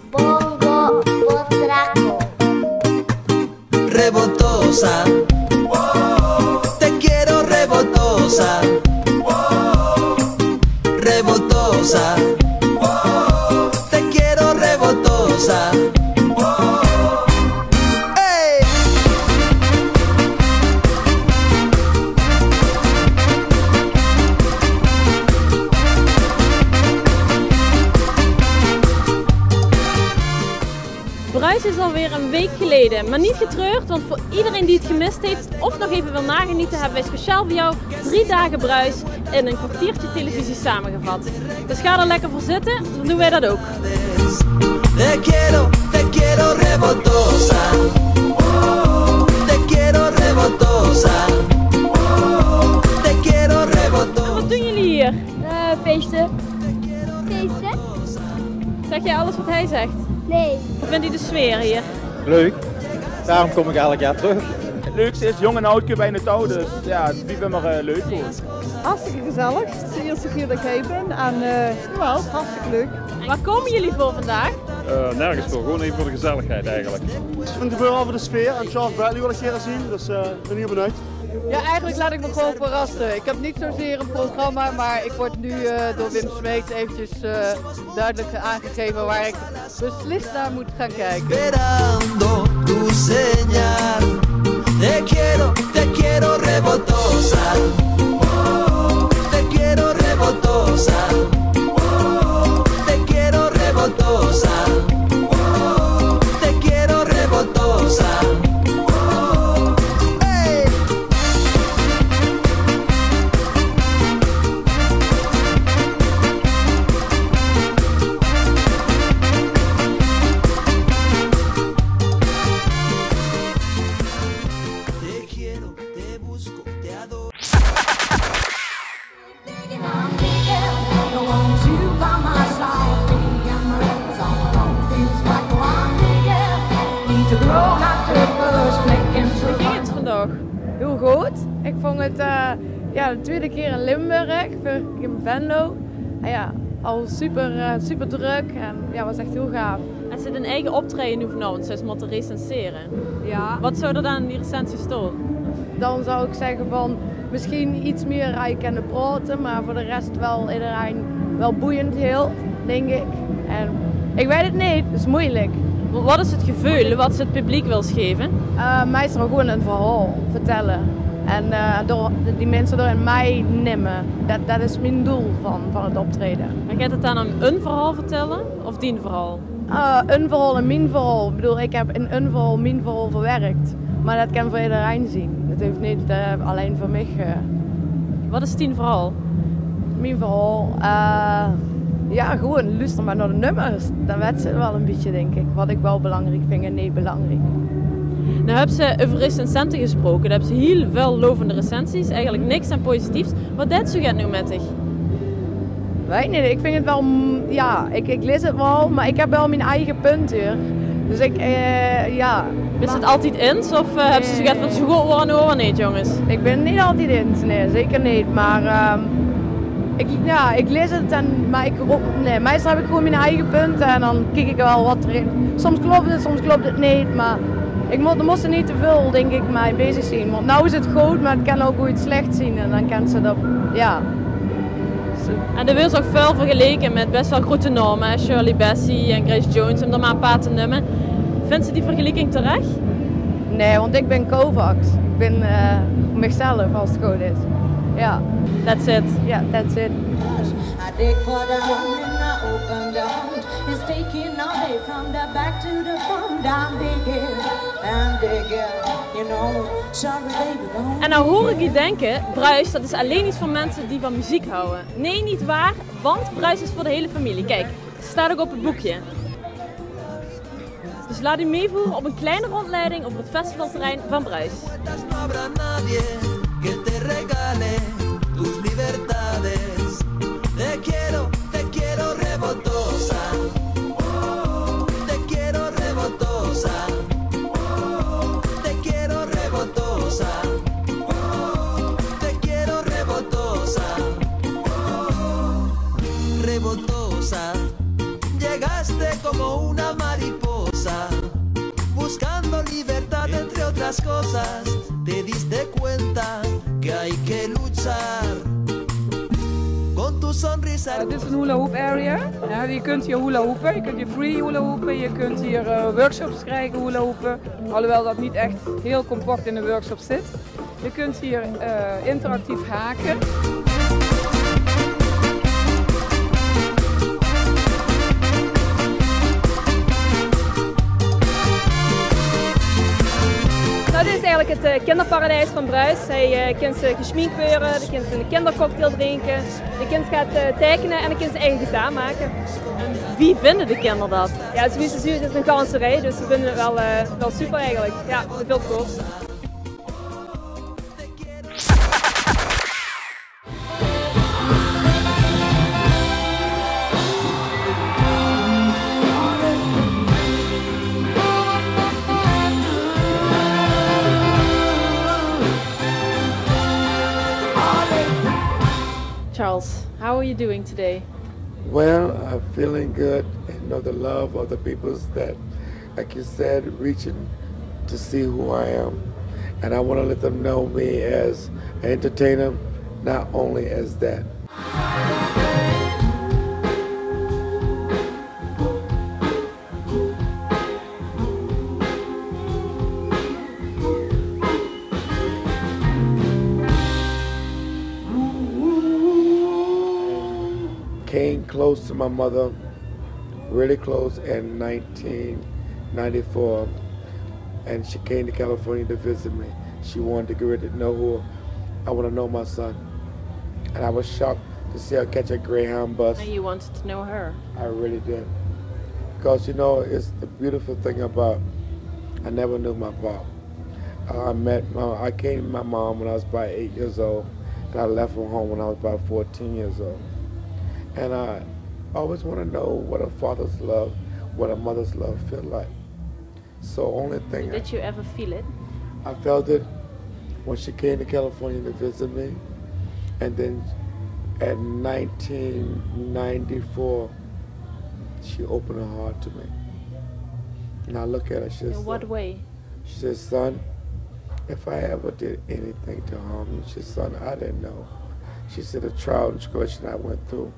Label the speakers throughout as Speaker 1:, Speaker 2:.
Speaker 1: Bongo potraco.
Speaker 2: Rebotosa. Te quiero rebotosa. Rebotosa. Te quiero rebotosa.
Speaker 3: Bruis is alweer een week geleden, maar niet getreurd, want voor iedereen die het gemist heeft of nog even wil nagenieten, hebben wij speciaal voor jou 3 dagen Bruis in een kwartiertje televisie samengevat. Dus ga er lekker voor zitten, dan doen wij dat ook.
Speaker 2: Te quiero rebotosa. Te quiero rebotosa. Te quiero rebotosa.
Speaker 3: En wat doen jullie hier?
Speaker 1: Feesten. Feesten?
Speaker 3: Zeg jij alles wat hij zegt?
Speaker 1: Nee.
Speaker 3: Hoe vindt u de sfeer hier?
Speaker 4: Leuk, daarom kom ik elk jaar terug.
Speaker 5: Het leukste is jong en oud bij in de touw, dus ja, wie vindt maar leuk voor.
Speaker 6: Hartstikke gezellig. Het is de eerste keer dat ik hier ben en ja, het is hartstikke leuk.
Speaker 3: En waar komen jullie voor vandaag?
Speaker 7: Nergens voor, gewoon even voor de gezelligheid eigenlijk.
Speaker 8: Van tevoren over de sfeer en Charles Bradley wil ik hier zien, dus ik ben hier benieuwd.
Speaker 6: Ja, eigenlijk laat ik me gewoon verrassen. Ik heb niet zozeer een programma, maar ik word nu door Wim Smeets eventjes duidelijk aangegeven waar ik beslist naar moet gaan kijken.
Speaker 2: Esperando tu señal. Te quiero rebotosa. Te quiero rebotosa. Te quiero rebotosa. Te quiero rebotosa.
Speaker 3: Hoe ging het vandaag?
Speaker 6: Heel goed. Ik vond het de tweede keer in Limburg, vorige keer in Venlo. En ja, al super druk en ja, was echt heel gaaf.
Speaker 3: En ze een eigen optreden nu vanavond, dus moeten recenseren.
Speaker 6: Ja.
Speaker 3: Wat zou er dan in die recensie staan?
Speaker 6: Dan zou ik zeggen van misschien iets meer rijk kunnen praten, maar voor de rest wel iedereen wel boeiend heel, denk ik. En ik weet het niet, het is moeilijk.
Speaker 3: Wat is het gevoel wat ze het publiek wil geven?
Speaker 6: Meestal gewoon een verhaal vertellen. En door die mensen erin mij nemen. Dat is mijn doel van het optreden.
Speaker 3: En gaat het dan om een verhaal vertellen of die verhaal?
Speaker 6: Een verhaal en mijn verhaal. Ik bedoel, ik heb in een verhaal mijn verhaal verwerkt. Maar dat kan voor iedereen zien. Het heeft niet alleen voor mij.
Speaker 3: Wat is 10 verhaal?
Speaker 6: Mijn verhaal? Ja, gewoon luister maar naar de nummers. Dan weet ze wel een beetje, denk ik. Wat ik wel belangrijk vind en niet belangrijk.
Speaker 3: Nou hebben ze over recensenten gesproken. Daar hebben ze heel veel lovende recensies. Eigenlijk niks aan positiefs. Wat deed ze nu met zich?
Speaker 6: Weet niet, ik vind het wel, ja, ik lees het wel, maar ik heb wel mijn eigen punt hier. Dus ja.
Speaker 3: Is het altijd eens of hebben ze zoiets van zo goed worden of niet, jongens?
Speaker 6: Ik ben niet altijd eens, nee, zeker niet. Maar ik lees het en, maar meestal heb ik gewoon mijn eigen punten en dan kijk ik wel wat erin. Soms klopt het niet, maar er moest er niet te veel, denk ik, mee bezig zijn. Want nou is het goed, maar het kan ook goed slecht zien en dan kan ze dat, ja.
Speaker 3: En er wordt ook veel vergeleken met best wel grote namen, Shirley Bassey en Grace Jones, om er maar een paar te noemen. Vindt ze die vergelijking terecht?
Speaker 6: Nee, want ik ben Kovacs. Ik ben mezelf als het goed is. Ja.
Speaker 3: That's it.
Speaker 6: Ja, that's it.
Speaker 9: I dig for the one and I open down. It's taking all day from the back to the front. I'm digging, you know. Sorry baby, don't.
Speaker 3: En nou hoor ik je denken, Bruis dat is alleen iets voor mensen die van muziek houden. Nee, niet waar, want Bruis is voor de hele familie. Kijk, het staat ook op het boekje. Dus laat u meevoeren op een kleine rondleiding over het festivalterrein van Bruis.
Speaker 2: Te quiero rebotosa. Te quiero rebotosa. Te quiero rebotosa. Te quiero rebotosa. Rebotosa. Llegaste como una mariposa, buscando libertad entre otras cosas. Te diste cuenta que hay que luchar con tu sonrisa.
Speaker 6: Dit is een hula hoop area. Ja, je kunt hier hula hoepen, je kunt hier free hula hoepen, je kunt hier workshops krijgen hula hoepen. Alhoewel dat niet echt heel compact in de workshop zit. Je kunt hier interactief haken.
Speaker 3: Nou, dit is eigenlijk het kinderparadijs van Bruis. Hij kan ze geschminkt worden, de kind een kindercocktail drinken, de kind gaat tekenen en de kind zijn eigen gitaar maken. En wie vinden de kinderen dat? Ja, zoals je ziet, het is een kanserij, dus ze vinden het wel super eigenlijk. Ja, veel te goed. Charles, how are you doing today?
Speaker 10: Well, I'm feeling good, and the love of the peoples that, like you said, reaching to see who I am. And I want to let them know me as an entertainer, not only as that. Came close to my mother, really close in 1994, and she came to California to visit me. She wanted to get ready to know who I want to know my son. And I was shocked to see her catch a Greyhound bus.
Speaker 3: And you wanted to know her?
Speaker 10: I really did. Because it's the beautiful thing about, I never knew my pop. I came to my mom when I was about 8 years old, and I left from home when I was about 14 years old. And I always want to know what a father's love, what a mother's love feel like. So only thing.
Speaker 3: Did you ever feel it?
Speaker 10: I felt it when she came to California to visit me, and then at 1994, she opened her heart to me. And I look at her, she says,
Speaker 3: in what way?
Speaker 10: She says, son, if I ever did anything to harm you, she said, son, I didn't know. She said, the trial and tribulation I went through,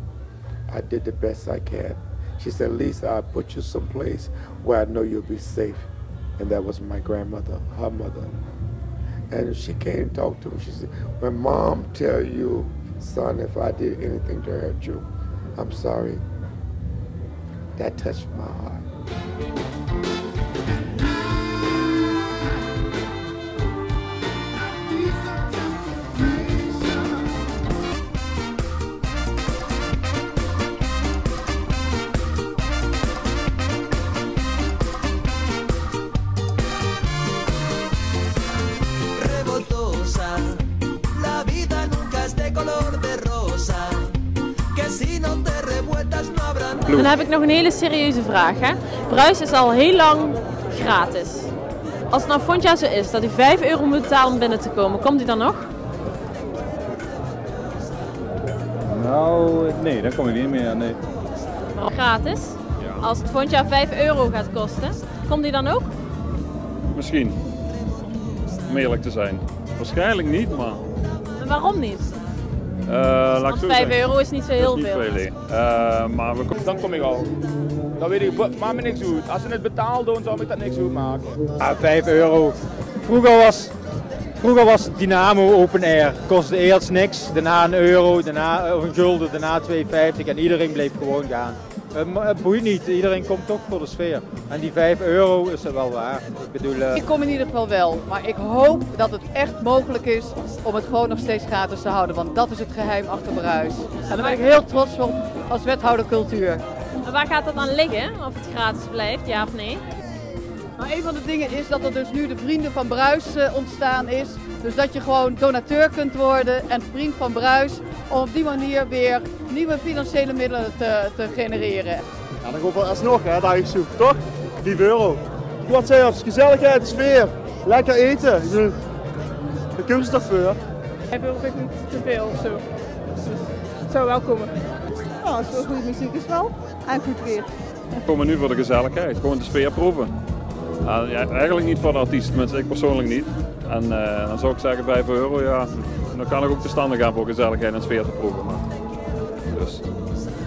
Speaker 10: I did the best I can. She said, at least I'll put you someplace where I know you'll be safe. And that was my grandmother, her mother. And she came and talked to me. She said, when mom tell you, son, if I did anything to hurt you, I'm sorry. That touched my heart.
Speaker 3: Dan heb ik nog een hele serieuze vraag. Hè? Bruis is al heel lang gratis. Als het nou volgend jaar zo is dat u €5 moet betalen om binnen te komen, komt u dan nog?
Speaker 7: Nou, nee, dan kom ik niet meer. Nee.
Speaker 3: Gratis? Ja. Als het volgend jaar €5 gaat kosten, komt u dan ook?
Speaker 7: Misschien. Om eerlijk te zijn. Waarschijnlijk niet, maar...
Speaker 3: En waarom niet?
Speaker 7: Want
Speaker 3: €5 is niet zo heel veel.
Speaker 7: Maar
Speaker 5: dan kom ik al. Dan weet ik, maakt me niks uit. Als ze het betaald doen, zou ik dat niks uit maken.
Speaker 4: Ja, €5. Vroeger was Dynamo Open Air. Kostte eerst niks, daarna €1, daarna een gulden, daarna €2,50 en iedereen bleef gewoon gaan. Het boeit niet, iedereen komt toch voor de sfeer. En die €5 is er wel waard. Ik bedoel,
Speaker 6: Ik kom in ieder geval wel, maar ik hoop dat het echt mogelijk is om het gewoon nog steeds gratis te houden. Want dat is het geheim achter Bruis. En daar ben ik heel trots op als wethouder cultuur.
Speaker 3: En waar gaat dat dan liggen? Of het gratis blijft, ja of nee?
Speaker 6: Nou, een van de dingen is dat er dus nu de Vrienden van Bruis ontstaan is. Dus dat je gewoon donateur kunt worden en vriend van Bruis. Om op die manier weer nieuwe financiële middelen te genereren.
Speaker 8: Ja, dan gewoon alsnog, hè, dat ik zoek, toch? €5. Wat zelfs, gezelligheid, sfeer, lekker eten. Ik bedoel, daar kunnen ze toch voor.
Speaker 6: €5 vind ik niet te veel of zo. Dus het zou wel komen.
Speaker 11: Ja, als het wel goede muziek is wel. En goed weer.
Speaker 7: We komen nu voor de gezelligheid, gewoon de sfeer proeven. Ja, eigenlijk niet voor de artiest, tenminste ik persoonlijk niet. En dan zou ik zeggen €5, ja, dan kan ik ook de standen gaan voor gezelligheid en sfeer te proeven. Maar, dus,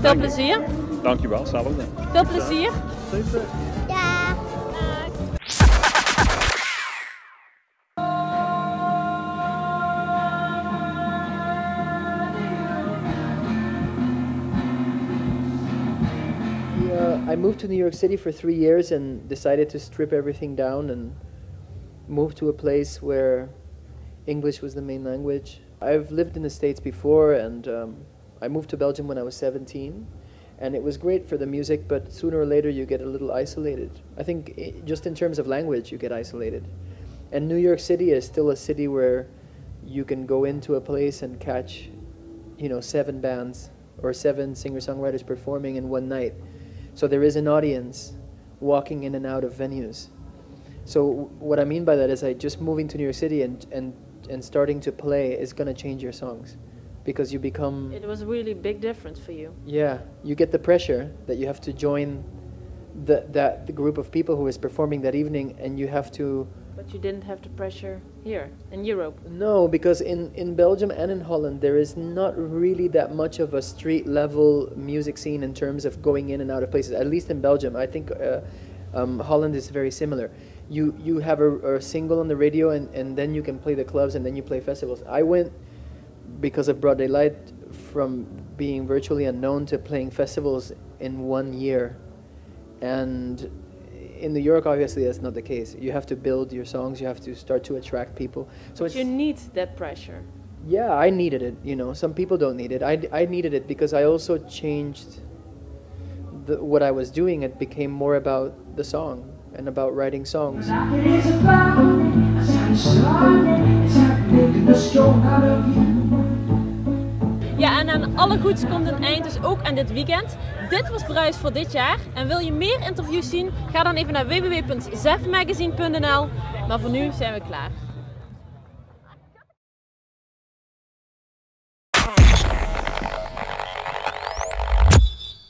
Speaker 3: veel plezier.
Speaker 7: Dankjewel, hetzelfde.
Speaker 3: Veel plezier.
Speaker 1: Ja.
Speaker 11: I moved to New York City for 3 years and decided to strip everything down and move to a place where English was the main language. I've lived in the States before, and I moved to Belgium when I was 17, and it was great for the music, but sooner or later you get a little isolated. I think just in terms of language you get isolated. And New York City is still a city where you can go into a place and catch, 7 bands or 7 singer-songwriters performing in one night. So there is an audience walking in and out of venues. So what I mean by that is just moving to New York City and starting to play is going to change your songs, because you become...
Speaker 3: It was a really big difference for you.
Speaker 11: Yeah, you get the pressure that you have to join the group of people who is performing that evening, and you have to...
Speaker 3: But you didn't have the pressure here in Europe.
Speaker 11: No, because in Belgium and in Holland there is not really that much of a street level music scene in terms of going in and out of places. At least in Belgium. I think Holland is very similar. You have a single on the radio, and then you can play the clubs, and then you play festivals. I went, because of Broad Daylight, from being virtually unknown to playing festivals in 1 year. And in New York, obviously, that's not the case. You have to build your songs, you have to start to attract people. So
Speaker 3: but you need that pressure.
Speaker 11: Yeah, I needed it, Some people don't need it. I needed it because I also changed what I was doing. It became more about the song and about writing songs.
Speaker 3: Ja, en aan alle goeds komt een eind, dus ook aan dit weekend. Dit was Bruis voor dit jaar. En wil je meer interviews zien? Ga dan even naar www.zefmagazine.nl. Maar voor nu zijn we klaar.